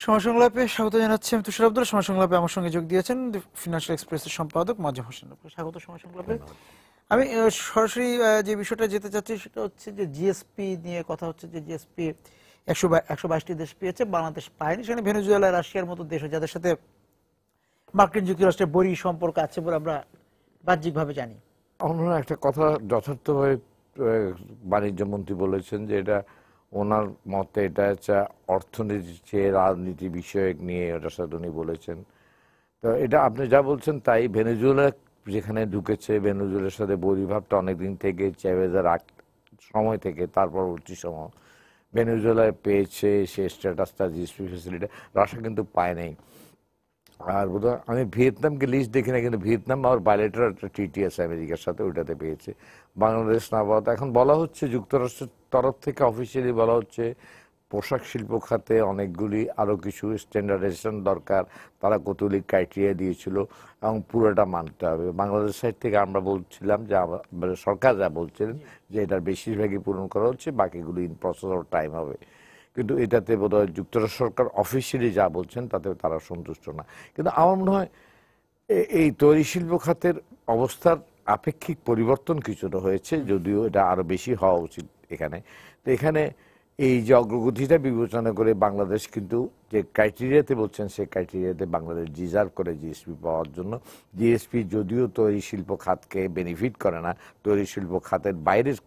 সময় সংলাপে স্বাগত জানাচ্ছি। আমি তুষার আব্দুল। সময় সংলাপে আমার সঙ্গে যোগ দিয়েছেন ফিনান্সিয়াল এক্সপ্রেসের সম্পাদক মাজেদ হোসেন। স্বাগত সময় সংলাপে। আমি সরাসরি যে বিষয়টা যেতে চাচ্ছি সেটা হচ্ছে যে জিএসপি নিয়ে কথা হচ্ছে, যে জিএসপি 122টি দেশ পেয়েছে, বাংলাদেশ পায়নি। সেখানে ভেনেজুয়েলা, রাশিয়ার মতো দেশ, যাদের সাথে মার্কিন যুক্তরাষ্ট্রের বৈরী সম্পর্ক আছে বলে আমরা বাহ্যিকভাবে জানি। আমার একটা কথা যথার্থভাবে বাণিজ্য মন্ত্রী বলেছেন যে এটা ওনার মতে এটা হচ্ছে অর্থনীতি চেয়ে রাজনীতি বিষয়ক নিয়ে ওটার সাথে উনি বলেছেন। তো এটা আপনি যা বলছেন তাই। ভেনেজুয়েলা যেখানে ঢুকেছে, ভেনেজুয়েলার সাথে বৈরীভাবটা অনেকদিন থেকে, চ্যাভেজের সময় থেকে, তার পরবর্তী সময় ভেনেজুয়েলায় পেয়েছে সে স্ট্যাটাসটা, জিএসপি ফ্যাসিলিটি। রাশিয়া কিন্তু পায় নাই। আর বোধহয় আমি ভিয়েতনামকে লিস্ট দেখি না, কিন্তু ভিয়েতনাম আর বাইলেটারাল একটা ট্রিটি আছে আমেরিকার সাথে, ওইটাতে পেয়েছে। বাংলাদেশ না পাওয়া, এখন বলা হচ্ছে যুক্তরাষ্ট্রের তরফ থেকে অফিসিয়ালি বলা হচ্ছে পোশাক শিল্প খাতে অনেকগুলি আরও কিছু স্ট্যান্ডার্ডাইজেশন দরকার, তারা কতগুলি ক্রাইটেরিয়া দিয়েছিল এবং পুরোটা মানতে হবে। বাংলাদেশ সাইড থেকে আমরা বলছিলাম যে সরকার যা বলছিলেন যে এটার বেশিরভাগই পূরণ করা হচ্ছে, বাকিগুলি ইন প্রসেস অফ টাইম হবে। কিন্তু এটাতে বোধহয় যুক্তরাষ্ট্র সরকার অফিসিয়ালি যা বলছেন তাতে তারা সন্তুষ্ট না। কিন্তু আমার মনে হয় এই তৈরি শিল্প খাতের অবস্থার আপেক্ষিক পরিবর্তন কিছুটা হয়েছে, যদিও এটা আরো বেশি হওয়া উচিত এখানে। তো এখানে এই যে অগ্রগতিটা বিবেচনা করে বাংলাদেশ কিন্তু যে ক্রাইটেরিয়াতে বলছেন, সেই ক্রাইটেরিয়াতে বাংলাদেশ ডিজার্ভ করে জিএসপি পাওয়ার জন্য। জিএসপি যদিও তৈরি শিল্প খাতকে বেনিফিট করে না, তৈরি শিল্প খাতের বাইরের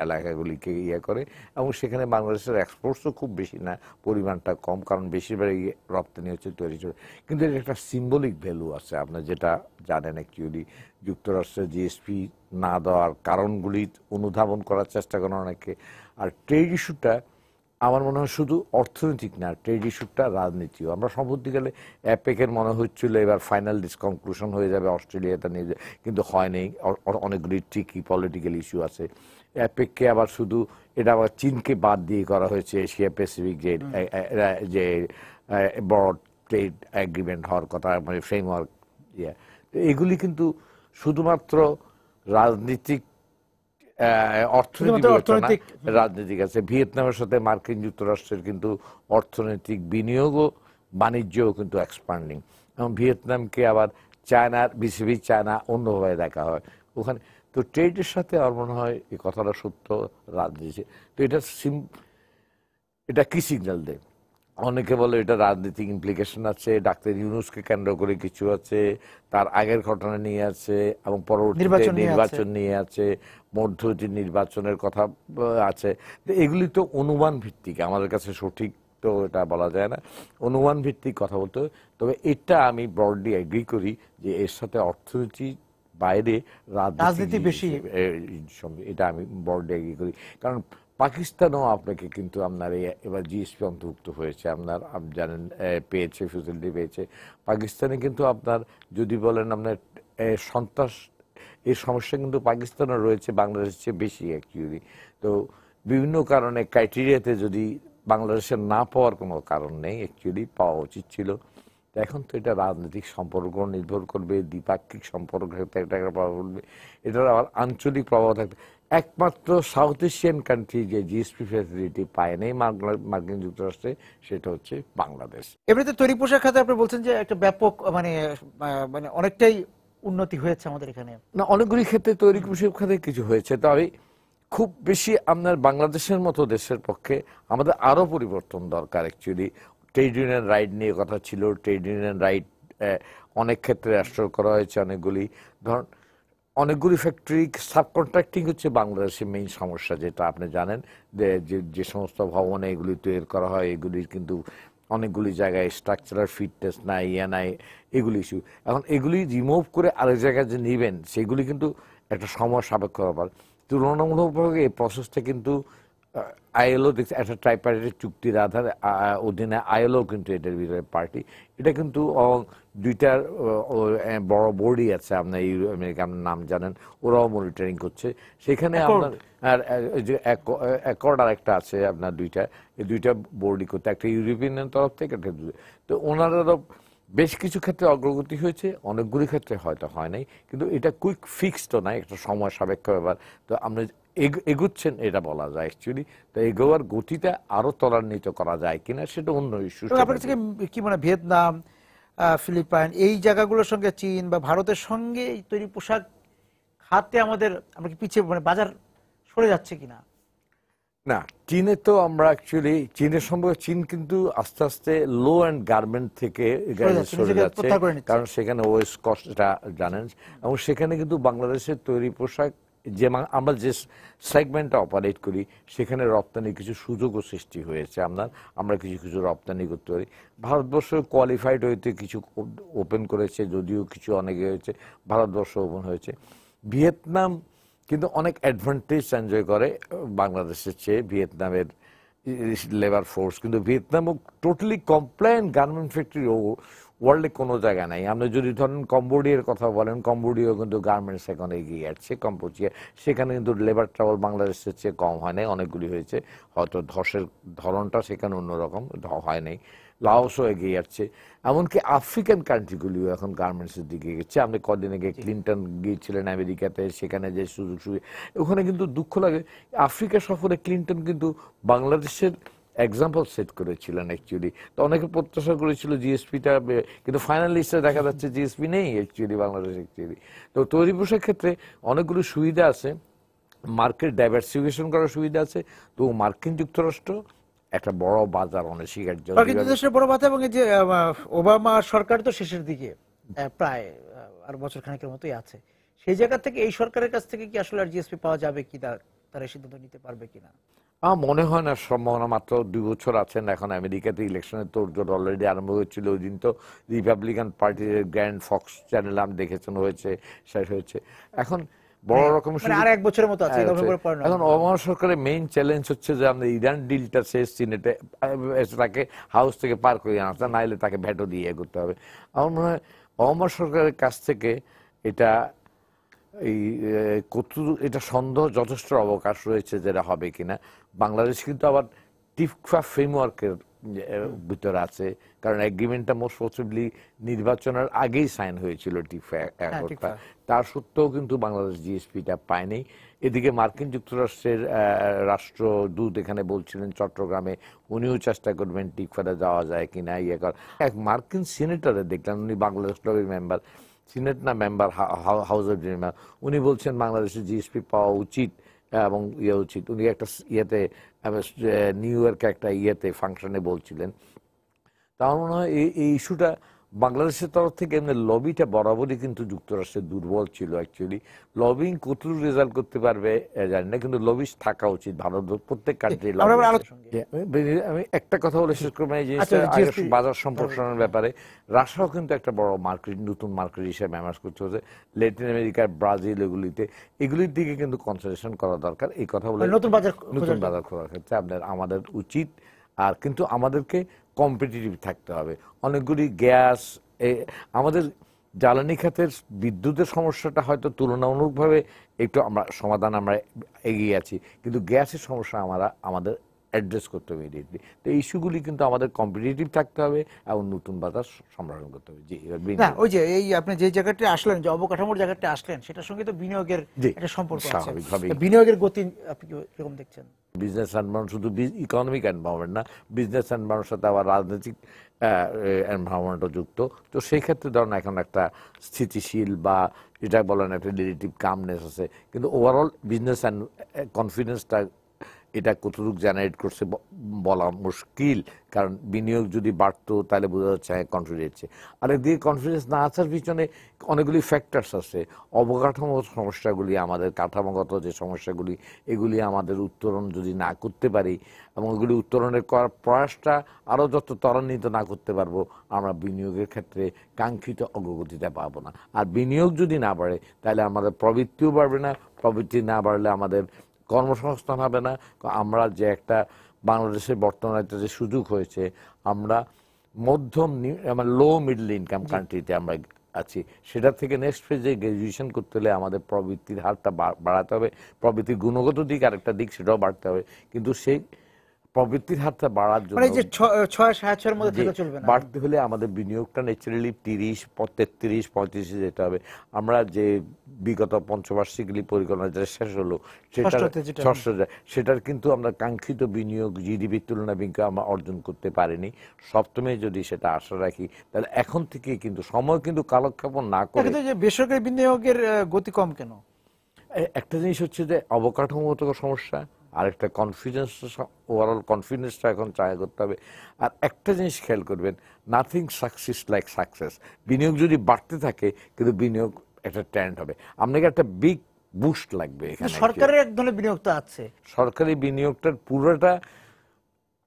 এলাকাগুলিকে করে, এবং সেখানে বাংলাদেশের এক্সপোর্টসও খুব বেশি না, পরিমাণটা কম, কারণ বেশিরভাগই রপ্তানি হচ্ছে তৈরি শিল্প। কিন্তু এর একটা সিম্বলিক ভ্যালু আছে, আপনার যেটা জানেন অ্যাকচুয়ালি। যুক্তরাষ্ট্রের জিএসপি না দেওয়ার কারণগুলি অনুধাবন করার চেষ্টা করেন অনেকে। আর ট্রেড ইস্যুটা আমার মনে হয় শুধু অর্থনৈতিক না, ট্রেড ইস্যুটা রাজনীতিও। আমরা সম্প্রতিকালে অ্যাপেকের মনে হচ্ছিল এবার ফাইনাল ডিসকনক্লুশন হয়ে যাবে অস্ট্রেলিয়াতে নিয়ে, কিন্তু হয়নি। অনেকগুলি ট্রিকি পলিটিক্যাল ইস্যু আছে। অ্যাপেককে আবার শুধু এটা আবার চীনকে বাদ দিয়ে করা হয়েছে এশিয়া প্যাসিফিক যে বড় ট্রেড এগ্রিমেন্ট হওয়ার কথা, মানে ফ্রেমওয়ার্ক। এগুলি কিন্তু শুধুমাত্র রাজনীতিক অর্থনৈতিক রাজনীতিক আছে। ভিয়েতনামের সাথে মার্কিন যুক্তরাষ্ট্রের কিন্তু অর্থনৈতিক বিনিয়োগও বাণিজ্যও কিন্তু এক্সপান্ডিং, এবং ভিয়েতনামকে আবার চায়নার বিসিবি চায়না অন্যভাবে দেখা হয় ওখানে। তো ট্রেডের সাথে আমার মনে হয় এই কথাটা সত্য, রাজনীতি। তো এটা কি সিগন্যাল দেয়? অনেকে বলে এটা রাজনৈতিক ইমপ্লিকেশন আছে, ডাক্তার ইউনূসকে কেন্দ্র করে কিছু আছে, তার আগের ঘটনা নিয়ে আছে, এবং পরবর্তীতে নির্বাচন নিয়ে আছে, মধ্যবর্তী নির্বাচনের কথা আছে। এগুলি তো অনুমান ভিত্তিক, আমাদের কাছে সঠিক তো এটা বলা যায় না, অনুমান ভিত্তিক কথা বলতে। তবে এটা আমি ব্রডলি এগ্রি করি যে এর সাথে অর্থনীতি বাইরে রাজনীতি বেশি, এটা আমি ব্রডলি এগ্রি করি। কারণ পাকিস্তানও আপনাকে কিন্তু আপনার এবার জিএসপি অন্তর্ভুক্ত হয়েছে, আপনার জানেন, পেয়েছে, ফেসিলিটি পেয়েছে। পাকিস্তানে কিন্তু আপনার যদি বলেন আপনার সন্ত্রাস, এই সমস্যা কিন্তু পাকিস্তানও রয়েছে, বাংলাদেশের চেয়ে বেশি অ্যাকচুয়ালি। তো বিভিন্ন কারণে ক্রাইটেরিয়াতে যদি বাংলাদেশের না পাওয়ার কোনো কারণ নেই, অ্যাকচুয়ালি পাওয়া উচিত ছিল। এখন তো এটা রাজনৈতিক সম্পর্ক নির্ভর করবে, দ্বিপাক্ষিক সম্পর্ক একটা প্রভাব পড়বে, এটার আবার আঞ্চলিক প্রভাব থাকবে। একমাত্র সাউথ এশিয়ান কান্ট্রি যে জিএসপি ফ্যাসিলিটি পায় নাই মার্কিন যুক্তরাষ্ট্রে, সেটা হচ্ছে বাংলাদেশ। এমনিতে তৈরি পোশাক খাতে আপনি বলছেন যে একটা ব্যাপক মানে মানে অনেকটাই উন্নতি হয়েছে আমাদের এখানে। না, অনেকগুলি ক্ষেত্রে তৈরি পোশাক খাতে কিছু হয়েছে, তবে খুব বেশি আপনার বাংলাদেশের মতো দেশের পক্ষে আমাদের আরও পরিবর্তন দরকার অ্যাকচুয়ালি। ট্রেড ইউনিয়ন রাইট নিয়ে কথা ছিল, ট্রেড ইউনিয়ন রাইট অনেক ক্ষেত্রে রাষ্ট্র করা হয়েছে। অনেকগুলি ফ্যাক্টরি সাবকন্ট্রাক্টিং হচ্ছে বাংলাদেশের মেইন সমস্যা, যেটা আপনি জানেন। যে সমস্ত ভবনে এগুলি তৈরি করা হয়, এগুলির কিন্তু অনেকগুলি জায়গায় স্ট্রাকচারাল ফিটনেস নাই, নাই, এগুলি ইস্যু। এখন এগুলি রিমুভ করে আরেক জায়গায় যে নেবেন, সেগুলি কিন্তু একটা সময় সাপেক্ষ ব্যাপার। তুলনামূলকভাবে এই প্রসেসটা কিন্তু আইএলও দেখছে একটা ট্রাইপার্টাইট চুক্তির আধারে অধীনে আইএলও কিন্তু এটার ভিতরে পার্টি। এটা কিন্তু দুইটার বড় বোর্ডই আছে, আপনার আমেরিকার নাম জানেন, ওরাও মনিটরিং করছে সেখানে। আপনার আর যে অ্যাকর্ড আর একটা আছে আপনার, এই দুইটা বোর্ডই করতে, একটা ইউরোপিয়ানের তরফ থেকে, একটা। তো ওনারা বেশ কিছু ক্ষেত্রে অগ্রগতি হয়েছে, অনেকগুলি ক্ষেত্রে হয়তো হয় নাই, কিন্তু এটা কুইক ফিক্সড নাই, একটা সময় সাপেক্ষ ব্যাপার। তো আমরা এগুচ্ছেন এটা বলা যায় অ্যাকচুয়ালি। তো এগোয়ার গতিটা আরো ত্বরান্বিত করা যায় কিনা সেটা অন্য ইস্যু। আপনার কাছে কি মনে হয় ভিয়েতনাম, ফিলিপাইন এই জায়গাগুলোর সঙ্গে চীন বা ভারতের সঙ্গে এই তৈরি পোশাক খাতে আমরা কি পিছিয়ে মানে বাজার সরে যাচ্ছে কিনা? না, চীনে তো আমরা অ্যাকচুয়ালি চীনের সম্পর্কে চীন কিন্তু আস্তে আস্তে লো অ্যান্ড গার্মেন্ট থেকে সরে যাচ্ছে, কারণ সেখানে ওয়েস্ট কস্টটা জানেন, এবং সেখানে কিন্তু বাংলাদেশের তৈরি পোশাক যে আমরা যে সেগমেন্টটা অপারেট করি সেখানে রপ্তানি কিছু সুযোগও সৃষ্টি হয়েছে। আমরা কিছু কিছু রপ্তানি করতে পারি। ভারতবর্ষ কোয়ালিফাইড হইতে কিছু ওপেন করেছে, যদিও কিছু অনেকে হয়েছে, ভারতবর্ষ ওপেন হয়েছে। ভিয়েতনাম কিন্তু অনেক অ্যাডভান্টেজ এনজয় করে বাংলাদেশের চেয়ে, ভিয়েতনামের লেবার ফোর্স। কিন্তু ভিয়েতনামও টোটালি কমপ্লায়েন্ট গার্মেন্ট ফ্যাক্টরি ওয়ার্ল্ডে কোনো জায়গা নাই। আপনি যদি ধরেন কম্বোডিয়ার কথা বলেন, কম্বোডিয়াও কিন্তু গার্মেন্টস এখন এগিয়ে যাচ্ছে। কম্বোডিয়া সেখানে কিন্তু লেবার ট্রাভেল বাংলাদেশের চেয়ে কম হয় নাই, অনেকগুলি হয়েছে, হয়তো ধসের ধরনটা সেখানে অন্যরকম হয় নাই। লাওসও এগিয়ে যাচ্ছে, এমনকি আফ্রিকান কান্ট্রিগুলিও এখন গার্মেন্টসের দিকে গেছে। আপনি কদিন আগে ক্লিনটন গিয়েছিলেন আমেরিকাতে, সেখানে যে সুযোগ সুবিধা, ওখানে কিন্তু দুঃখ লাগে আফ্রিকা সফরে ক্লিনটন কিন্তু বাংলাদেশের এক্সাম্পল সেট করেছিলেন অ্যাকচুয়ালি। তো অনেকে প্রত্যাশা করেছিল জিএসপিটা, কিন্তু ফাইনাল লিস্টে দেখা যাচ্ছে জিএসপি নেই অ্যাকচুয়ালি বাংলাদেশ অ্যাকচুয়ালি। তো তৈরি পোশাক ক্ষেত্রে অনেকগুলো সুবিধা আছে, মার্কেট ডাইভার্সিফিকেশন করার সুবিধা আছে। তো মার্কিন যুক্তরাষ্ট্র একটা বড় বাজার অনস্বীকার্য। দেশের বড় বাজার, এবং এই যে ওবামা সরকার তো শেষের দিকে প্রায় আর বছর খানেকের মতোই আছে, সেই জায়গা থেকে এই সরকারের কাছ থেকে কি আসলে আর জিএসপি পাওয়া যাবে কি, তারা সিদ্ধান্ত নিতে পারবে কিনা? আমার মনে হয় না, সম্ভাবনা মাত্র 2 বছর আছেন। এখন আমেরিকাতে ইলেকশনের তোড়জোড় অলরেডি আরম্ভ হয়েছিল। ওই দিন তো রিপাবলিকান পার্টির গ্র্যান্ড ফক্স চ্যানেল আমি দেখেছেন হয়েছে, শেষ হয়েছে। এখন বড় রকমের আর 1 বছরের মতো আছে, নভেম্বর পর। এখন ওবামা সরকারের মেইন চ্যালেঞ্জ হচ্ছে যে আমাদের ইরান ডিলটা শেষ, সিনেটে তাকে হাউস থেকে পার করে আনতে, নাইলে তাকে ভেটো দিয়ে করতে হবে। আমার মনে হয় ওবামা সরকারের কাছ থেকে এটা এটা সন্দেহ যথেষ্ট অবকাশ রয়েছে যেটা হবে কিনা। বাংলাদেশ কিন্তু আবার টিফা ফ্রেমওয়ার্কের ভিতরে আছে, কারণ এগ্রিমেন্টটা মোস্ট পসিবলি নির্বাচনের আগেই সাইন হয়েছিল টিফা অ্যাকর্ডটা। তার সত্ত্বেও কিন্তু বাংলাদেশ জিএসপিটা পায়নি। এদিকে মার্কিন যুক্তরাষ্ট্রের রাষ্ট্রদূত এখানে বলছিলেন চট্টগ্রামে, উনিও চেষ্টা করবেন টিফাতে যাওয়া যায় কিনা ইয়ে কর। এক মার্কিন সিনেটরে দেখলাম, উনি বাংলাদেশ লবির মেম্বার, সিনেট না মেম্বার, হাউস অফ মেম্বার, উনি বলছেন বাংলাদেশের জিএসপি পাওয়া উচিত এবং উচিত। উনি একটা ইয়েতে নিউ ইয়র্কে একটা ফাংশনে বলছিলেন। তা আমার মনে হয় এই ইস্যুটা বাংলাদেশের তরফ থেকে এমনি লবিটা বরাবরই কিন্তু যুক্তরাষ্ট্রের দুর্বল ছিল অ্যাকচুয়ালি। লবিং কতটুকু রেজাল্ট করতে পারবে জানি না, কিন্তু লবিস থাকা উচিত ভারত প্রত্যেক কান্ট্রি। আমি একটা কথা বলে শেষ করবো, এই জিনিসটা বাজার সম্প্রসারণের ব্যাপারে রাশিয়াও কিন্তু একটা বড় মার্কেট, নতুন মার্কেট হিসেবে ম্যানেজ করতে হচ্ছে। ল্যাটিন আমেরিকার ব্রাজিল এগুলির দিকে কিন্তু কনসেন্ট্রেশন করা দরকার। এই কথা বলে নতুন বাজার খোলার ক্ষেত্রে আমাদের উচিত। আর কিন্তু আমাদেরকে কম্পিটিটিভ থাকতে হবে। অনেকগুলি গ্যাস, আমাদের জ্বালানি খাতের বিদ্যুতের সমস্যাটা হয়তো তুলনামূলকভাবে একটু আমরা এগিয়ে আছি, কিন্তু গ্যাসের সমস্যা আমাদের অ্যাড্রেস করতে হবে ইমিডিয়েটলি। তো এই ইস্যুগুলি কিন্তু আমাদের কম্পিটিটিভ থাকতে হবে এবং নতুন বাজার সম্প্রসারণ করতে হবে। জি, ওই যে এই আপনি যে জায়গাটা আসলেন, যে অবকাঠামোর জায়গাটা আসলেন, সেটার সঙ্গে তো বিনিয়োগের একটা সম্পর্ক আছে। বিনিয়োগের গতি আপনি কিরকম দেখছেন? বিজনেস এনভায়রনমেন্ট শুধু ইকোনমিক এনভায়রনমেন্ট না, বিজনেস এনভায়রনমেন্টের সাথে আবার রাজনৈতিক এনভায়রনমেন্টও যুক্ত। তো সেই ক্ষেত্রে ধরেন এখন একটা স্থিতিশীল বা এটা বলেন একটা রিলেটিভ কামনেস আছে, কিন্তু ওভারঅল বিজনেস অ্যান্ড কনফিডেন্সটা এটা কতটুকু জেনারেট করছে বলা মুশকিল, কারণ বিনিয়োগ যদি বাড়তো তাহলে বোঝা যাচ্ছে কনফিডেন্স। আর এদিকে কনফিডেন্স না আসার পিছনে অনেকগুলি ফ্যাক্টরস আছে। অবকাঠামো সমস্যাগুলি, আমাদের কাঠামোগত যে সমস্যাগুলি, এগুলি আমাদের উত্তরণ যদি না করতে পারি এবং এগুলি উত্তরণের করার প্রয়াসটা আরও যত ত্বরান্বিত না করতে পারবো, আমরা বিনিয়োগের ক্ষেত্রে কাঙ্ক্ষিত অগ্রগতিটা পাবো না। আর বিনিয়োগ যদি না বাড়ে তাহলে আমাদের প্রবৃত্তিও বাড়বে না, প্রবৃত্তি না বাড়লে আমাদের কর্মসংস্থান হবে না। আমরা যে একটা বাংলাদেশের বর্তমানে একটা যে সুযোগ হয়েছে, আমরা মধ্যম লো মিডল ইনকাম কান্ট্রিতে আমরা আছি, সেটা থেকে নেক্সট ফেজে গ্রাজুয়েশন করতে হলে আমাদের প্রবৃত্তির হারটা বাড়াতে হবে। প্রবৃত্তির গুণগত দিক আরেকটা দিক, সেটাও বাড়তে হবে। কিন্তু সেই প্রবৃত্তির হারটা বাড়ার জন্য বাড়তে হলে আমাদের বিনিয়োগটা ন্যাচারালি 30, 33, 35 যেতে হবে। আমরা যে বিগত পঞ্চবার্ষিকী পরিকল্পনা যেটা শেষ হলো ষষ্ঠতে যেটা। সেটার কিন্তু আমরা কাঙ্ক্ষিত বিনিয়োগ জিডিপির তুলনায় কিন্তু আমরা অর্জন করতে পারিনি। সপ্তমে যদি সেটা আশা রাখি তাহলে এখন থেকে কিন্তু সময় কিন্তু কালক্ষেপণ না করে কিন্তু যে বেসরকারি বিনিয়োগের গতি কম কেন? একটা জিনিস হচ্ছে যে অবকাঠামোগত সমস্যা, আরেকটা কনফিডেন্স, ওভারঅল কনফিডেন্সটা এখন ট্রাই করতে হবে। আর একটা জিনিস খেয়াল করবেন, নাথিং সাকসেস লাইক সাকসেস। বিনিয়োগ যদি বাড়তে থাকে কিন্তু বিনিয়োগ একটা ট্রেন্ড হবে, আপনাকে একটা বিগ বুস্ট লাগবে এখানে। সরকারের এক ধরনের বিনিয়োগ তো আছে, সরকারি বিনিয়োগটার পুরোটা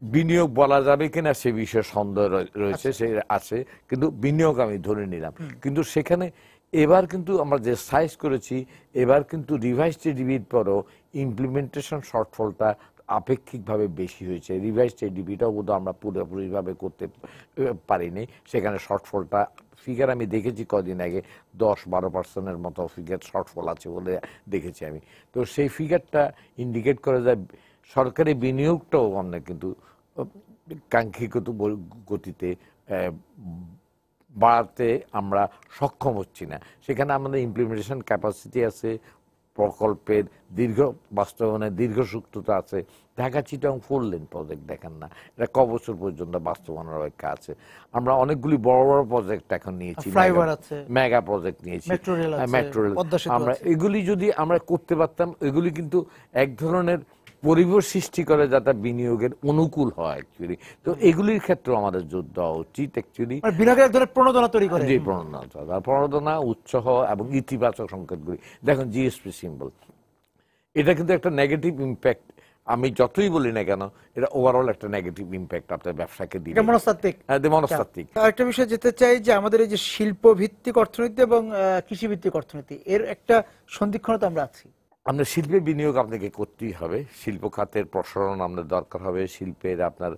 বিনিয়োগ বলা যাবে কিনা সে বিষয়ে সন্দেহ রয়েছে, সে আছে, কিন্তু বিনিয়োগ আমি ধরে নিলাম। কিন্তু সেখানে এবার কিন্তু আমরা যে সাইজ করেছি, এবার কিন্তু রিভাইজ জিডিপির পরও ইমপ্লিমেন্টেশন শর্টফলটা আপেক্ষিকভাবে বেশি হয়েছে। রিভাইজ জিডিপিটাও বোধহয় আমরা পুরোপুরিভাবে করতে পারিনি, সেখানে শর্টফলটা ফিগার আমি দেখেছি কদিন আগে 10-12% মতো ফিগার শর্টফল আছে বলে দেখেছি আমি। তো সেই ফিগারটা ইন্ডিকেট করে যায় সরকারি বিনিয়োগটাও আমরা কিন্তু কাঙ্ক্ষিত গতিতে বাড়াতে আমরা সক্ষম হচ্ছি না। সেখানে আমাদের ইমপ্লিমেন্টেশন ক্যাপাসিটি আছে, প্রকল্পের দীর্ঘ বাস্তবায়নের দীর্ঘসূত্রতা আছে। ঢাকা চিটাগং 4 লেন প্রজেক্ট দেখেন না, এটা ক বছর পর্যন্ত বাস্তবায়নের অপেক্ষা আছে। আমরা অনেকগুলি বড় বড় প্রজেক্ট এখন নিয়েছি, মেগা প্রজেক্ট নিয়েছি, মেট্রো রেল। আমরা এগুলি যদি আমরা করতে পারতাম, এগুলি কিন্তু এক ধরনের পরিবেশ সৃষ্টি করে যাতে বিনিয়োগের অনুকূল হয় অ্যাকচুয়ালি। তো এগুলির ক্ষেত্রে আমাদের জোর দেওয়া উচিত অ্যাকচুয়ালি। বিনিয়োগের এক ধরনের প্রণোদনা তৈরি করে, যে প্রণোদনা, উৎসাহ এবং ইতিবাচক সংকেতগুলি। দেখুন জিএসপি সিম্বল, এটা কিন্তু একটা নেগেটিভ ইম্প্যাক্ট। আমি যতই বলি না কেন, এটা ওভারঅল একটা নেগেটিভ ইম্প্যাক্ট আপনার ব্যবসাকে দিবে, মনস্তাত্ত্বিক। আরেকটা বিষয় যেতে চাই যে আমাদের এই যে শিল্প ভিত্তিক অর্থনীতি এবং কৃষি ভিত্তিক অর্থনীতি, এর একটা সন্ধিক্ষণতা আমরা আছি। আপনার শিল্পে বিনিয়োগ আপনাকে করতেই হবে, শিল্প খাতের প্রসারণ আপনার দরকার হবে, শিল্পের আপনার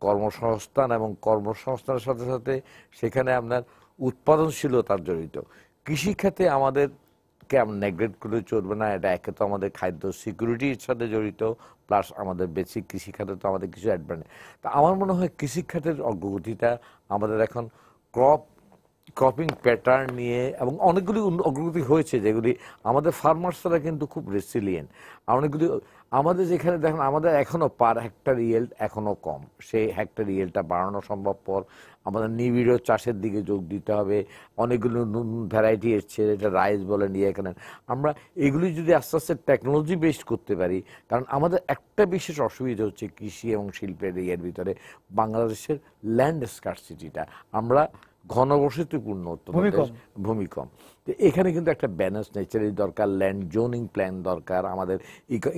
কর্মসংস্থান এবং কর্মসংস্থানের সাথে সাথে সেখানে আপনার উৎপাদনশীলতার জড়িত। কৃষিখাতে আমাদেরকে আমরা নেগলেক্ট করে চলবে না, এটা একে তো আমাদের খাদ্য সিকিউরিটির সাথে জড়িত, প্লাস আমাদের বেসিক কৃষিখাতে তো আমাদের কিছু অ্যাডভান্টেজ। তা আমার মনে হয় কৃষিখাতের অগ্রগতিটা আমাদের এখন ক্রপিং প্যাটার্ন নিয়ে এবং অনেকগুলি অগ্রগতি হয়েছে, যেগুলি আমাদের ফার্মার্সরা কিন্তু খুব রেসিলিয়েন্ট। অনেকগুলি আমাদের যেখানে দেখেন আমাদের এখনও পার হেক্টর ইয়েল্ড এখনও কম, সেই হেক্টর ইয়েল্ডটা বাড়ানো সম্ভবপর। আমাদের নিবিড় চাষের দিকে যোগ দিতে হবে, অনেকগুলো নতুন ভ্যারাইটি এসছে, এটা রাইস বলেন ইয়ে এখানে আমরা এগুলি যদি আস্তে আস্তে টেকনোলজি বেসড করতে পারি। কারণ আমাদের একটা বিশেষ অসুবিধা হচ্ছে কৃষি এবং শিল্পের ইয়ের ভিতরে বাংলাদেশের ল্যান্ড স্কারসিটিটা, আমরা ঘনবসতিপূর্ণ ভূমি কম। এখানে কিন্তু একটা ব্যালেন্স নেচারি দরকার, ল্যান্ড জোনিং প্ল্যান দরকার, আমাদের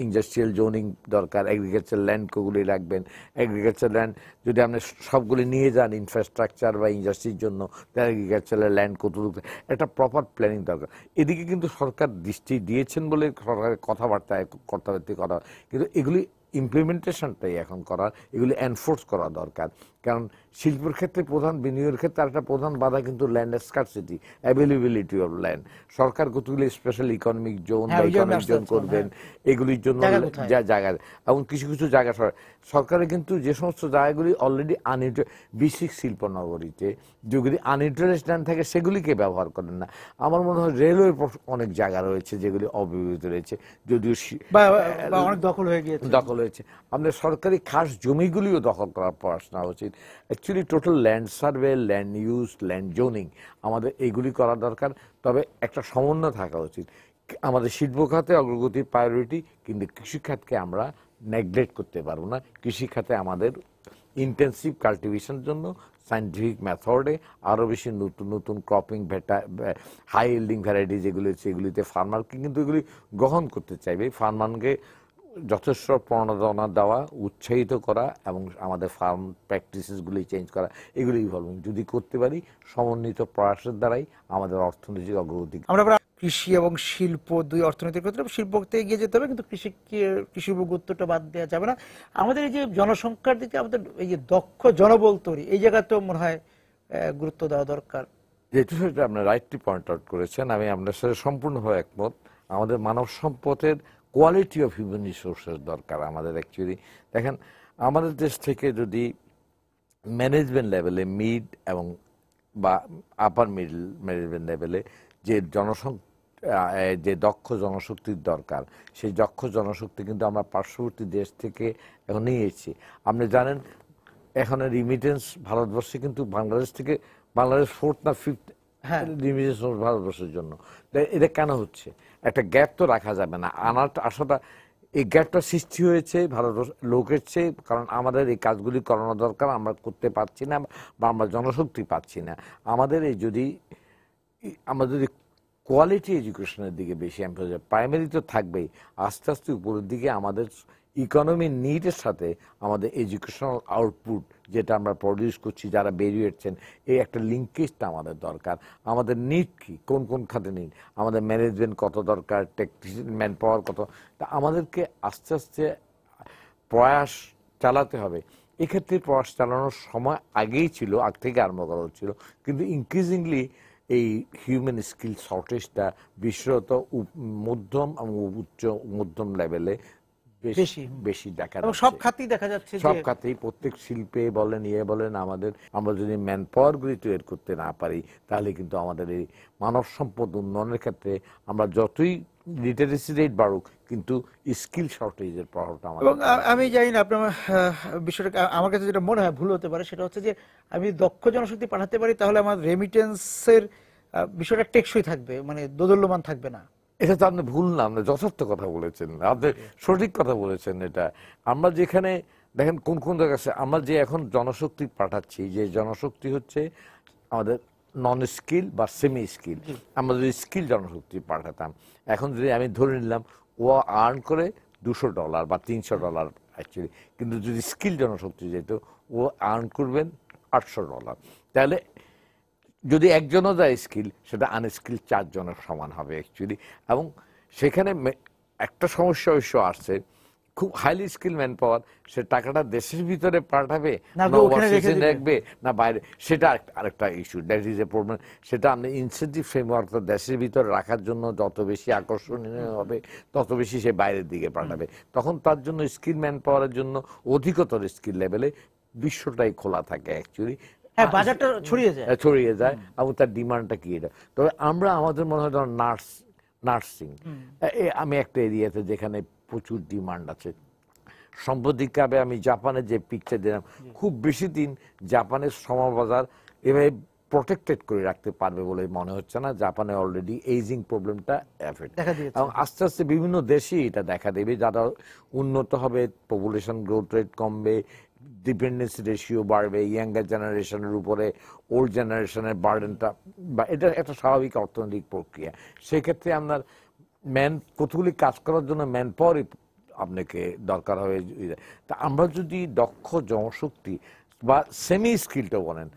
ইন্ডাস্ট্রিয়াল জোনিং দরকার। এগ্রিকালচার ল্যান্ড কোগুলি রাখবেন, এগ্রিকালচার ল্যান্ড যদি আপনি সবগুলি নিয়ে যান ইনফ্রাস্ট্রাকচার বা ইন্ডাস্ট্রির জন্য, তাহলে এগ্রিকালচারের ল্যান্ড কতটুকু, একটা প্রপার প্ল্যানিং দরকার। এদিকে কিন্তু সরকার দৃষ্টি দিয়েছেন বলে সরকারের কথাবার্তায় কর্তাবার্তায় কথা, কিন্তু এগুলি ইমপ্লিমেন্টেশনটাই এখন করার, এগুলি এনফোর্স করা দরকার। কারণ শিল্পের ক্ষেত্রে প্রধান বিনিয়োগের ক্ষেত্রে একটা প্রধান বাধা কিন্তু land scarcity, availability of land. সরকার কতগুলি স্পেশাল ইকোনমিক জোন বা ইকোনমিক জোন করবেন, এগুলির জন্য যা জায়গা এবং কিছু কিছু জায়গা সরকারের কিন্তু যে সমস্ত জায়গাগুলি অলরেডি বিসিক শিল্প নগরীতে যেগুলি আনইউটিলাইজড ল্যান্ড থাকে সেগুলিকে ব্যবহার করেন না। আমার মনে হয় রেলওয়ে অনেক জায়গা রয়েছে যেগুলি অব্যবহৃত রয়েছে, যদিও অনেক দখল হয়েছে। আমাদের সরকারি খাস জমিগুলিও দখল করার পড়াশোনা উচিত। Actually total land survey, land use, land zoning আমাদের এইগুলি করা দরকার। তবে একটা সমন্বয় থাকা উচিত। আমাদের শিল্প খাতে অগ্রগতির প্রায়োরিটি, কিন্তু কৃষিখাতকে আমরা নেগলেক্ট করতে পারবো না। কৃষিখাতে আমাদের ইন্টেন্সিভ কাল্টিভেশনের জন্য সায়েন্টিফিক মেথডে আরও বেশি নতুন নতুন ক্রপিং হাই ইল্ডিং ভ্যারাইটি যেগুলি সেগুলিতে ফার্মারকে কিন্তু এগুলি গ্রহণ করতে চাইবে। ফার্মারকে যথেষ্ট প্রণোদনা দেওয়া, উৎসাহিত করা এবং আমাদের ফার্ম প্র্যাকটিসেসগুলি চেঞ্জ করা, এগুলি ইভলভিং যদি করতে পারি সমন্বিত প্রয়াসের দ্বারাই আমাদের অর্থনৈতিক অগ্রগতি। আমরা কৃষি এবং শিল্প দুই অর্থনৈতিক ক্ষেত্রে শিল্পতে এগিয়ে যেতে হবে, কিন্তু কৃষি গুরুত্বটা বাদ দেওয়া যাবে না। আমাদের এই যে জনসংখ্যার দিকে আমাদের এই যে দক্ষ জনবল তৈরি, এই জায়গাতেও মনে হয় গুরুত্ব দেওয়া দরকার। যেহেতু সেটা আপনি রাইটলি পয়েন্ট আউট করেছেন, আমি আপনার সাথে সম্পূর্ণভাবে একমত। আমাদের মানব সম্পদের কোয়ালিটি অফ হিউম্যান রিসোর্সেস দরকার আমাদের অ্যাকচুয়ালি। দেখেন আমাদের দেশ থেকে যদি ম্যানেজমেন্ট লেভেলে মিড এবং বা আপার মিডল ম্যানেজমেন্ট লেভেলে যে যে দক্ষ জনশক্তির দরকার, সেই দক্ষ জনশক্তি কিন্তু আমরা পার্শ্ববর্তী দেশ থেকে এখন নিয়ে এসেছি। আপনি জানেন এখন রিমিটেন্স ভারতবর্ষে কিন্তু বাংলাদেশ থেকে, বাংলাদেশ 4th না 5th রিমিটেন্স ভারতবর্ষের জন্য। এটা কেন হচ্ছে? একটা গ্যাপ তো রাখা যাবে না, আসাটা এই গ্যাপটা সৃষ্টি হয়েছে ভারতবর্ষ লোকের চেয়ে, কারণ আমাদের এই কাজগুলি করানো দরকার, আমরা করতে পারছি না বা আমরা জনশক্তি পাচ্ছি না। আমাদের আমরা যদি কোয়ালিটি এডুকেশনের দিকে বেশি এমফোসাইজ, প্রাইমারি তো থাকবেই, আস্তে আস্তে উপরের দিকে আমাদের ইকোনমি নিডের সাথে আমাদের এডুকেশনাল আউটপুট যেটা আমরা প্রডিউস করছি, যারা বেরিয়েছেন, এই একটা লিঙ্কেজটা আমাদের দরকার। আমাদের নিড কি, কোন কোন খাতে নিড, আমাদের ম্যানেজমেন্ট কত দরকার, টেকনিশিয়ান ম্যান পাওয়ার কত, তা আমাদেরকে আস্তে আস্তে প্রয়াস চালাতে হবে। এক্ষেত্রে প্রয়াস চালানোর সময় আগেই ছিল, আগ থেকে আরম্ভ করা হচ্ছিল, কিন্তু ইনক্রিজিংলি এই হিউম্যান স্কিল শর্টেজটা বিশেষত মধ্যম এবং উচ্চ মধ্যম লেভেলে বেশি দেখা যাচ্ছে। সব খাতেই দেখা যাচ্ছে, সব খাতেই, প্রত্যেক শিল্পে বলেন, বলেন, আমরা যদি ম্যান পাওয়ার গুলি তৈরি করতে না পারি, তাহলে কিন্তু আমাদের এই মানব সম্পদ উন্নয়নের ক্ষেত্রে আমরা যতই লিটারেসি রেট বাড়ুক, কিন্তু স্কিল শর্টেজের প্রভাবটা আমাদের। এবং আমি জানি না আপনার বিষয়টা, আমার কাছে যেটা মনে হয় ভুল হতে পারে, সেটা হচ্ছে যে আমি দক্ষ জনশক্তি পাঠাতে পারি, তাহলে আমার রেমিটেন্সের বিষয়টা টেকসই থাকবে, মানে দোদুল্যমান থাকবে না। এটা তো আপনি ভুল না, আপনি যথার্থ কথা বলেছেন, আপনি সঠিক কথা বলেছেন। এটা আমরা যেখানে দেখেন কোন কোন জায়গায় আমরা যে এখন জনশক্তি পাঠাচ্ছি, যে জনশক্তি হচ্ছে আমাদের নন স্কিল বা সেমি স্কিল। আমরা যদি স্কিল জনশক্তি পাঠাতাম, এখন যদি আমি ধরে নিলাম ও আর্ন করে $200 বা $300 অ্যাকচুয়ালি, কিন্তু যদি স্কিল জনশক্তি যেত, ও আর্ন করবেন $800, তাহলে যদি একজনও যায় স্কিল, সেটা আনস্কিল 4 জনের সমান হবে অ্যাকচুয়ালি। এবং সেখানে একটা সমস্যা অবশ্য আসছে, খুব হাইলি স্কিল ম্যান পাওয়ার, সে টাকাটা দেশের ভিতরে পাঠাবে না রাখবে না বাইরে, সেটা আরেকটা issue, that is a problem. সেটা আপনি ইনসেন্টিভ ফ্রেমওয়ার্কটা দেশের ভিতরে রাখার জন্য যত বেশি আকর্ষণীয় হবে, তত বেশি সে বাইরের দিকে পাঠাবে। তখন তার জন্য স্কিল ম্যান পাওয়ারের জন্য অধিকতর স্কিল লেভেলে বিশ্বটাই খোলা থাকে অ্যাকচুয়ালি, বাজারটা ছড়িয়ে যায় এবং তার ডিমান্ডটা কি এটা। তবে আমরা আমাদের মনে হয় নার্সিং, আমি একটা এরিয়াতে যেখানে প্রচুর ডিমান্ড আছে। সম্প্রতিকালে আমি জাপানের যে পিকচার দিলাম, খুব বেশি দিন জাপানের শ্রমবাজার এভাবে প্রোটেক্টেড করে রাখতে পারবে বলে মনে হচ্ছে না। জাপানে অলরেডি এইজিং প্রবলেমটা এবং আস্তে আস্তে বিভিন্ন দেশেই এটা দেখা দেবে। যারা উন্নত হবে, পপুলেশন গ্রোথ রেট কমবে, ডিপেন্ডেন্সি রেশিও বাড়বে, ইয়াঙ্গার জেনারেশনের উপরে ওল্ড জেনারেশনের বার্ডেনটা, বা এটা একটা স্বাভাবিক অর্থনৈতিক প্রক্রিয়া। সেক্ষেত্রে আপনার কতগুলি কাজ করার জন্য ম্যান পাওয়ারই আপনাকে দরকার হবে। তা আমরা যদি দক্ষ জনশক্তি বা সেমি স্কিলটা বলেন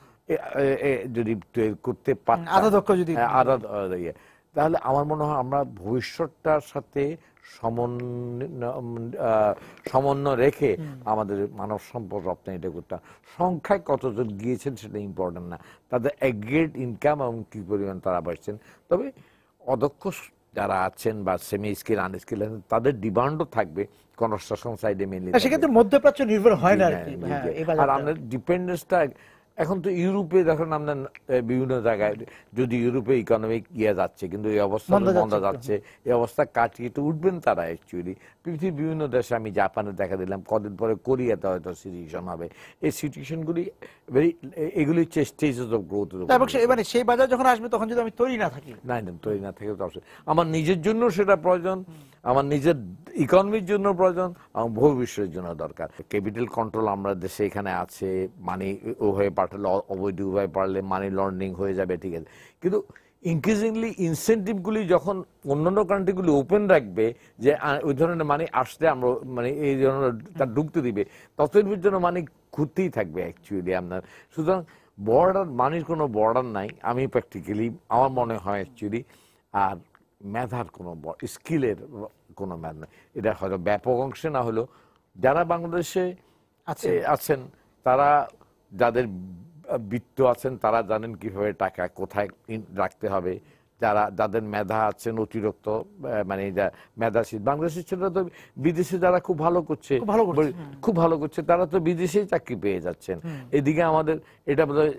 যদি করতে পারতাম, তাহলে আমার মনে হয় আমরা ভবিষ্যৎটার সাথে সমন্বয় রেখে আমাদের মানব সম্পদ রপ্তানিটা করতাম। সংখ্যায় কতজন গিয়েছেন সেটা ইম্পর্টেন্ট না, তাদের অ্যাগ্রিগেট ইনকাম এবং কি পরিমাণ তারা বাড়ছেন। তবে অদক্ষ যারা আছেন বা সেমি স্কিল আনস্কিল আছেন, তাদের ডিমান্ডও থাকবে কনস্ট্রাকশন সাইডে মেনলি। সেক্ষেত্রে মধ্যপ্রাচ্য নির্ভর হয় না আর আমাদের ডিপেন্ডেন্সটা। এখন তো ইউরোপে দেখেন আপনার বিভিন্ন জায়গায়, যদি ইউরোপে ইকোনমিক যাচ্ছে, কিন্তু এই অবস্থা মন্দা যাচ্ছে, এই অবস্থা কাটিয়ে তো উঠবেন তারা অ্যাকচুয়ালি। পৃথিবীর বিভিন্ন দেশে, আমি জাপানে দেখা দিলাম, কদিন পরে কোরিয়াতে হয়তো সিচুয়েশন হবে। এই সিচুয়েশনগুলি এগুলি হচ্ছে স্টেজেস অফ গ্রোথ। মানে সেই বাজার যখন আসবে, তখন যদি আমি তৈরি না থাকি, তৈরি না থেকে তো আমার নিজের জন্য সেটা প্রয়োজন, আমার নিজের ইকোনমির জন্য প্রয়োজন, এবং ভবিষ্যতের জন্য দরকার। ক্যাপিটাল কন্ট্রোল আমরা দেশে এখানে আছে, মানি হয়ে পাঠালে, অবৈধ উপায় পারলে মানি লন্ডারিং হয়ে যাবে, ঠিক আছে। কিন্তু ইনক্রিজিংলি ইনসেন্টিভগুলি যখন অন্যান্য কান্ট্রিগুলি ওপেন রাখবে, যে ওই ধরনের মানি আসলে আমরা এই ধরনের তার ঢুকতে দিবে, ততদিনের জন্য মানি ঘুরতেই থাকবে অ্যাকচুয়ালি আপনার। সুতরাং মানির কোনো বর্ডার নাই, আমি প্র্যাকটিক্যালি আমার মনে হয় অ্যাকচুয়ালি। আর মেধার কোনো স্কিলের কোনো ম্যাথ নাই। এটা হয়তো ব্যাপক অংশে না হলেও যারা বাংলাদেশে আছেন, তারা যাদের বৃত্ত আছেন, তারা জানেন কিভাবে টাকা কোথায় রাখতে হবে। যাদের মেধা আছেন অতিরিক্ত, মেধাশীল বাংলাদেশের ছেলেরা তো বিদেশে যারা খুব ভালো করছে, তারা তো বিদেশেই চাকরি পেয়ে যাচ্ছেন। এদিকে আমাদের এটা বোধহয়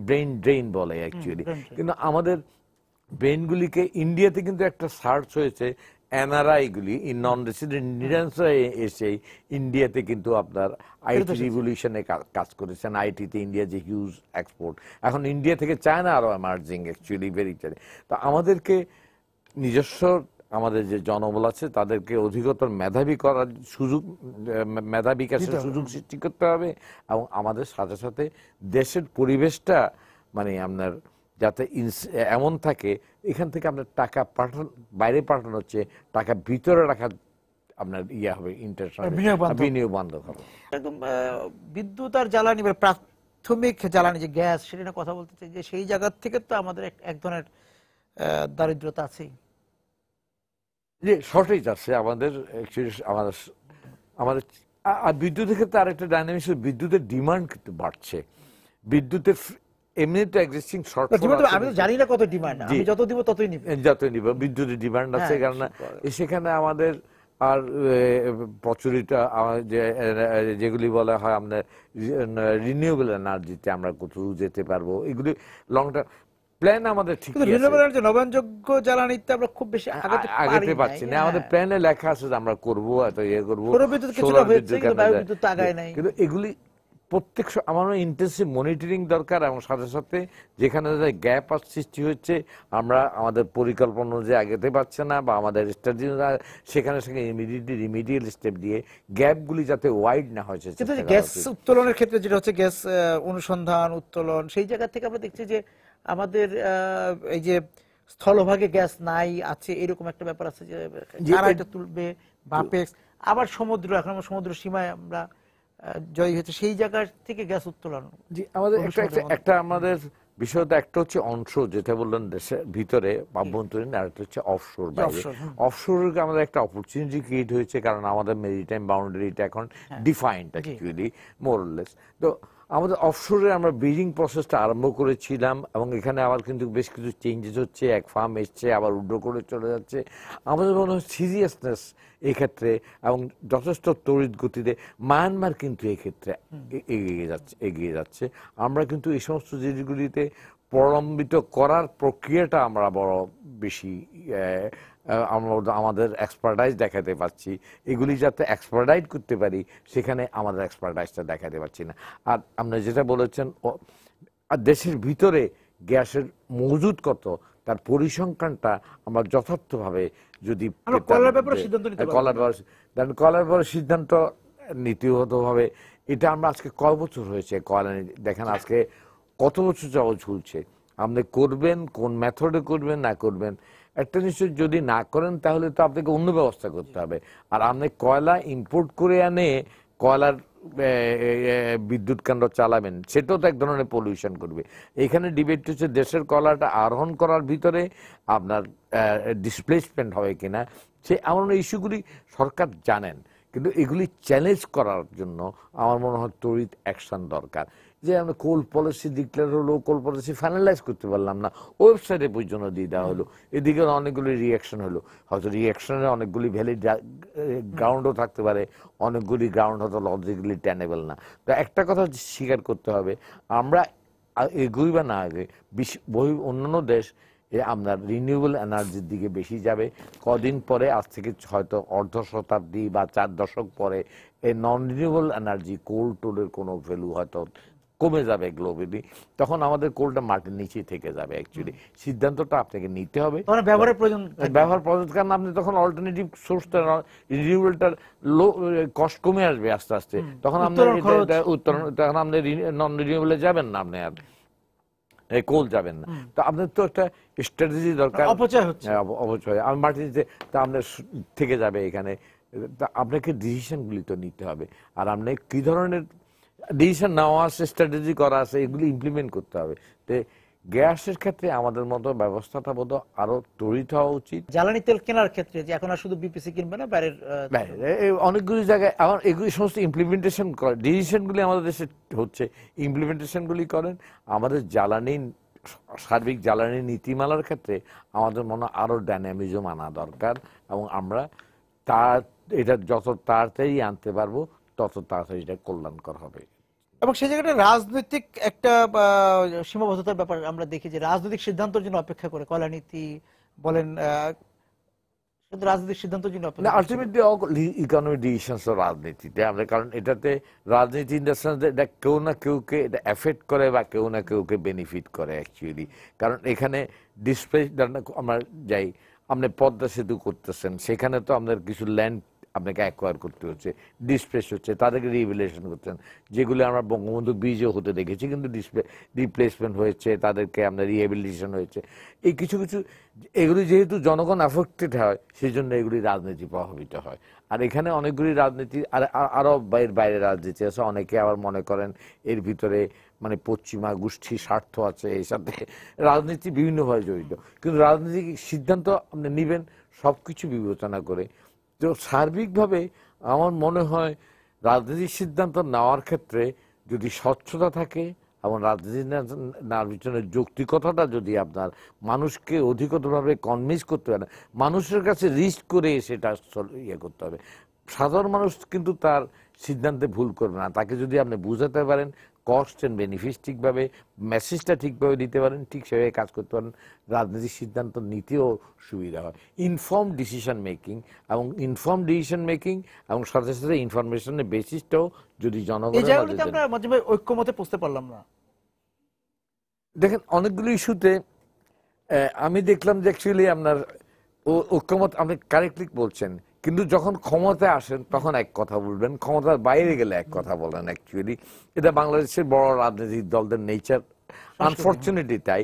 ব্রেইন ড্রেইন বলে অ্যাকচুয়ালি। কিন্তু আমাদের ব্রেনগুলিকে ইন্ডিয়াতে কিন্তু একটা সার্চ হয়েছে এনআরআই গুলি নন রেসিডেন্ট ইন্ডিয়ান্স এসে ইন্ডিয়াতে কিন্তু আপনার আইটি রিভলিউশনে কাজ করেছেন। আইটিতে ইন্ডিয়া যে হিউজ এক্সপোর্ট, এখন ইন্ডিয়া থেকে চায়না আরো এমার্জিং অ্যাকচুয়ালি ভেরি। তো আমাদেরকে নিজস্ব আমাদের যে জনবল আছে তাদেরকে অধিকতর মেধাবী করার সুযোগ, মেধা বিকাশের সুযোগ সৃষ্টি করতে হবে এবং আমাদের সাথে সাথে দেশের পরিবেশটা মানে আপনার যাতে এমন থাকে এখান থেকে আপনার টাকা বাইরে পাঠানো হচ্ছে টাকা ভিতরে রাখা আপনার ইয়ে হবে, ইন্টারন্যাশনাল বিনিয়োগ বান্ধব হবে। একদম বিদ্যুৎ আর জ্বালানি বা প্রাথমিক জ্বালানি যে গ্যাস, সেটা নিয়ে কথা বলতে চাই যে সেই জায়গা থেকে তো আমাদের এক ধরনের দারিদ্রতা আছেই, যে শর্টেজ আছে আমাদের আমাদের আমাদের আর বিদ্যুতের ক্ষেত্রে আরেকটা ডাইনামিক্স, বিদ্যুতের ডিমান্ড কিন্তু বাড়ছে। বিদ্যুতের এমনি তো এক্সিস্টিং আমি তো জানি না কত ডিমান্ড, আমি যত দিব ততই নিব, যতই নিব বিদ্যুতের ডিমান্ড আছে। কারণ সেখানে আমাদের আর প্রচলিত যেগুলি বলা হয় আমরা রিনিউয়েবল এনার্জিতে আমরা কোথাও যেতে পারবো, এগুলি লং টার্ম প্ল্যান আমাদের ঠিক আছে। রিনিউয়েবল এনার্জি নবায়নযোগ্য জ্বালানিতে আমরা খুব বেশি আগাতে পারছি না। আমাদের প্ল্যানে লেখা আছে যে আমরা করব, এত ইয়ে করব, কিন্তু এগুলি প্রত্যেক আমার ইন্টেনসিভ মনিটরিং দরকার এবং সাথে সাথে যেখানে গ্যাপ সৃষ্টি হচ্ছে আমরা আমাদের পরিকল্পনা অনুযায়ী আগাতে পারছে না বা আমাদের স্ট্র্যাটেজি সেখানে সেখানে ইমিডিয়েটলি রিমিডিয়াল স্টেপ দিয়ে গ্যাপগুলি যাতে ওয়াইড না হয়। গ্যাস উত্তোলনের ক্ষেত্রে যেটা হচ্ছে গ্যাস অনুসন্ধান উত্তোলন, সেই জায়গা থেকে আমরা দেখছি যে আমাদের এই যে স্থলভাগে গ্যাস নাই আছে এরকম একটা ব্যাপার আছে যে যারা এটা তুলবে বাপেক্স, আবার সমুদ্র, এখন আমরা সমুদ্র সীমায় আমরা জয় হয়েছে সেই জায়গা থেকে গ্যাস উত্তোলন। জি, আমাদের একটা আমাদের বিষয়টা একটা হচ্ছে অংশ যেটা বললেন দেশের ভিতরে আভ্যন্তরীণ, আর একটা হচ্ছে অফশোর। অফশোরকে আমাদের একটা অপরচুনিটি ক্রিয়েট হয়েছে কারণ আমাদের মেরিটাইম বাউন্ডারিটা এখন defined actually more or less. তো আমাদের অফশোরে আমরা ব্রিডিং প্রসেসটা আরম্ভ করেছিলাম এবং এখানে আবার কিন্তু বেশ কিছু চেঞ্জেস হচ্ছে, এক ফার্ম এসছে আবার উড্রো করে চলে যাচ্ছে। আমাদের মনে হয় সিরিয়াসনেস এক্ষেত্রে এবং যথেষ্ট তড়িৎ গতিতে মায়ানমার কিন্তু এক্ষেত্রে এগিয়ে যাচ্ছে। আমরা কিন্তু এই সমস্ত জিনিসগুলিতে প্রলম্বিত করার প্রক্রিয়াটা আমরা বড় বেশি আমরা আমাদের এক্সপার্টাইজ দেখাতে পারছি। এগুলি যাতে এক্সপার্টাইজ করতে পারি সেখানে আমাদের এক্সপার্টাইজটা দেখাতে পারছি না। আর আপনি যেটা বলেছেন দেশের ভিতরে গ্যাসের মজুদ কত তার পরিসংখ্যানটা আমরা যথার্থভাবে যদি কলার ব্যাপারে সিদ্ধান্ত নীতিগতভাবে, এটা আমরা আজকে কয় বছর হয়েছে কয়লা দেখেন আজকে কত বছর যাবত ঝুলছে। আপনি করবেন কোন মেথডে করবেন না করবেন একটা নিশ্চয় যদি না করেন তাহলে তো আপনাকে অন্য ব্যবস্থা করতে হবে। আর আপনি কয়লা ইম্পোর্ট করে আনে কয়লার বিদ্যুৎ কেন্দ্র চালাবেন সেটাও তো এক ধরনের পলিউশন করবে। এখানে ডিবেট হচ্ছে দেশের কয়লাটা আরোহণ করার ভিতরে আপনার ডিসপ্লেসমেন্ট হবে কিনা, সে এমন ইস্যুগুলি সরকার জানেন, কিন্তু এগুলি চ্যালেঞ্জ করার জন্য আমার মনে হয় তড়িৎ অ্যাকশন দরকার। যে আমরা কোল পলিসি ডিক্লেয়ার হলো, কোল পলিসি ফাইনালাইজ করতে পারলাম না, ওয়েবসাইটে পর্যন্ত দিয়ে দেওয়া হলো, এদিকে অনেকগুলি রিয়াকশন হলো। হয়তো রিয়াকশনের অনেকগুলি ভ্যালিড গ্রাউন্ডও থাকতে পারে, অনেকগুলি গ্রাউন্ড হয়তো লজিক্যালি টেনেবল না। তো একটা কথা স্বীকার করতে হবে, আমরা এগোই বা না আগে অন্যান্য দেশ আপনার রিনিউয়েবল এনার্জির দিকে বেশি যাবে। কদিন পরে আজ থেকে হয়তো অর্ধ শতাব্দী বা 4 দশক পরে এই নন রিনিউয়েবল এনার্জি কোল টোলের কোনো ভ্যালু হয়তো কমে যাবে গ্লোবালি, তখন আমাদের কোলটা মাটির নিচে থেকে যাবে। অ্যাকচুয়ালি সিদ্ধান্তটা আপনাকে নিতে হবে, ব্যবহার প্রয়োজন, কারণ আপনি তখন অল্টারনেটিভ সোর্সটা রিনিউয়েবলটার লো কস্ট কমে আসবে আস্তে আস্তে, তখন আপনার তখন আপনি নন রিনিউয়েবলে যাবেন না, আপনি আর কোল যাবেন না। তো আপনার তো একটা স্ট্র্যাটেজি দরকার, অপচয় আমি মাটিতে তা আপনার থেকে যাবে এখানে। আপনাকে ডিসিশনগুলি তো নিতে হবে, আর আপনি কি ধরনের ডিসিশন নেওয়া আছে, স্ট্র্যাটেজি করা আছে, এগুলি ইমপ্লিমেন্ট করতে হবে। তো গ্যাসের ক্ষেত্রে আমাদের মতো ব্যবস্থাটা বোধ আরো তৈরি হওয়া উচিত। জ্বালানি তেল কেনার ক্ষেত্রে যে এখন আর শুধু বিপিসি কিনবে না, বাইরের অনেকগুলি জায়গায় আমার এগুলি সমস্ত ইমপ্লিমেন্টেশন করে, ডিসিশনগুলি আমাদের দেশে হচ্ছে, ইমপ্লিমেন্টেশনগুলি করেন। আমাদের জ্বালানি সার্বিক জ্বালানি নীতিমালার ক্ষেত্রে আমাদের মনে আরো ডাইনামিজম আনা দরকার এবং আমরা এটা যত তাড়াতাড়ি আনতে পারবো তত তাড়াতাড়ি এটা কল্যাণকর হবে। এবং সেই জায়গাটা রাজনৈতিক একটা সীমাবদ্ধতার ব্যাপার আমরা দেখি যে রাজনৈতিক সিদ্ধান্তের জন্য অপেক্ষা করে, কল্যাণীতি বলেন, কিন্তু রাজনৈতিক সিদ্ধান্তের জন্য অপেক্ষা করছিল। আলটিমেটলি ইকোনমিক ডিসিশনস রাজনীতিতে আমরা, কারণ এটাতে রাজনীতি ইন দ্য সেন্স এটা কেউ না কেউকে এটা এফেক্ট করে বা কেউ না কেউকে বেনিফিট করে অ্যাকচুয়ালি। কারণ এখানে ডিসপ্লে আমরা যাই, আপনি পদ্মা সেতু করতেছেন, সেখানে তো আমাদের কিছু ল্যান্ড আপনাকে অ্যাকোয়ার করতে হচ্ছে, ডিসপ্লেস হচ্ছে, তাদেরকে রিভ্যালুয়েশন করছেন, যেগুলো আমরা বঙ্গবন্ধু ব্রিজও হতে দেখেছি, কিন্তু রিপ্লেসমেন্ট হয়েছে, তাদেরকে আমরা রিহ্যাবিলিটেশন হয়েছে। এই কিছু কিছু এগুলি যেহেতু জনগণ অ্যাফেক্টেড হয়, সেই জন্য এগুলি রাজনীতি প্রভাবিত হয়। আর এখানে অনেকগুলি রাজনীতি আরও বাইরে রাজনীতি আছে। অনেকে আবার মনে করেন এর ভিতরে মানে পশ্চিমা গোষ্ঠী স্বার্থ আছে, এর সাথে রাজনীতি বিভিন্নভাবে জড়িত। কিন্তু রাজনৈতিক সিদ্ধান্ত আপনি নেবেন সব কিছু বিবেচনা করে। তো সার্বিকভাবে আমার মনে হয় রাজনৈতিক সিদ্ধান্ত নেওয়ার ক্ষেত্রে যদি স্বচ্ছতা থাকে এবং রাজনীতি নেওয়ার পিছনে যৌক্তিকতাটা যদি আপনার মানুষকে অধিকতরভাবে কনভিন্স করতে পারে, মানুষের কাছে রিস্ক করে সেটা ইয়ে করতে হবে। সাধারণ মানুষ কিন্তু তার সিদ্ধান্তে ভুল করবে না, তাকে যদি আপনি বুঝাতে পারেন, কস্ট অ্যান্ড বেনিফিট ঠিকভাবে, মেসেজটা ঠিকভাবে দিতে পারেন, ঠিক সেভাবে কাজ করতে পারেন, রাজনৈতিক সিদ্ধান্ত নিতেও সুবিধা হয়। ইনফর্ম ডিসিশন মেকিং এবং সাথে সাথে ইনফরমেশনের বেসিসটাও যদি জনগণের মাঝে, আমরা মাঝে মাঝে ঐক্যমতে পৌঁছতে পারলাম না। দেখেন অনেকগুলো ইস্যুতে আমি দেখলাম যে অ্যাকচুয়ালি আপনার ঐক্যমত, আপনি কারেক্টলি বলছেন, কিন্তু যখন ক্ষমতায় আসেন তখন এক কথা বলবেন, ক্ষমতার বাইরে গেলে এক কথা বলেন। অ্যাকচুয়ালি এটা বাংলাদেশের বড় রাজনৈতিক দলদের নেচার, আনফর্চুনেটলি তাই।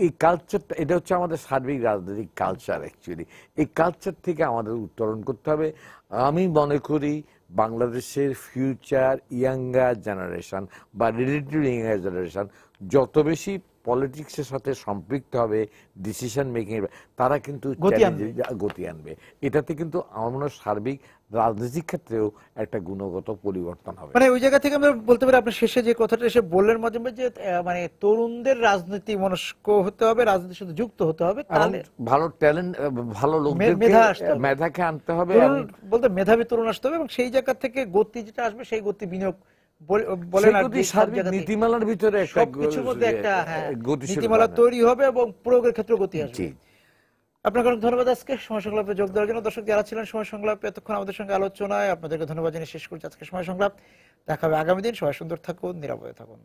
এই কালচারটা, এটা হচ্ছে আমাদের সার্বিক রাজনৈতিক কালচার। অ্যাকচুয়ালি এই কালচার থেকে আমাদের উত্তরণ করতে হবে। আমি মনে করি বাংলাদেশের ফিউচার ইয়াঙ্গার জেনারেশন বা রিলেটিভলি ইয়াঙ্গার জেনারেশন যত বেশি পলিটিক্সের সাথে সম্পৃক্ত হবে, ডিসিশন মেকিং, তারা কিন্তু গতি আনবে। এটাতে কিন্তু আমার মনে হয় সার্বিক রাজনৈতিক ক্ষেত্রেও একটা গুণগত পরিবর্তন হবে। মানে ওই জায়গা থেকে আমরা বলতে পারি, আপনার শেষে যে কথাটা এসে বললেন মাঝে মাঝে, যে মানে তরুণদের রাজনীতি মনস্ক হতে হবে, রাজনীতির সাথে যুক্ত হতে হবে, তাহলে ভালো ট্যালেন্ট, ভালো লোকদেরকে, মেধাকে আনতে হবে, বলতে মেধাবী তরুণ আসতে হবে, এবং সেই জায়গা থেকে গতি যেটা আসবে সেই গতি বিনিয়োগ বলেন নীতিমালার ভিতরে কিছুর মধ্যে একটা নীতিমালা তৈরি হবে এবং প্রয়োগের ক্ষেত্রে গতি আসবে। আপনাকে অনেক ধন্যবাদ আজকে সময় সংলাপে যোগ দেওয়ার জন্য। দর্শক যারা ছিলেন সময় সংলাপে এতক্ষণ আমাদের সঙ্গে আলোচনায়, আপনাদেরকে ধন্যবাদ জানিয়ে শেষ করছি আজকে সময় সংলাপ। দেখা হবে আগামী দিন। সবাই সুন্দর থাকুন, নিরাপদে থাকুন।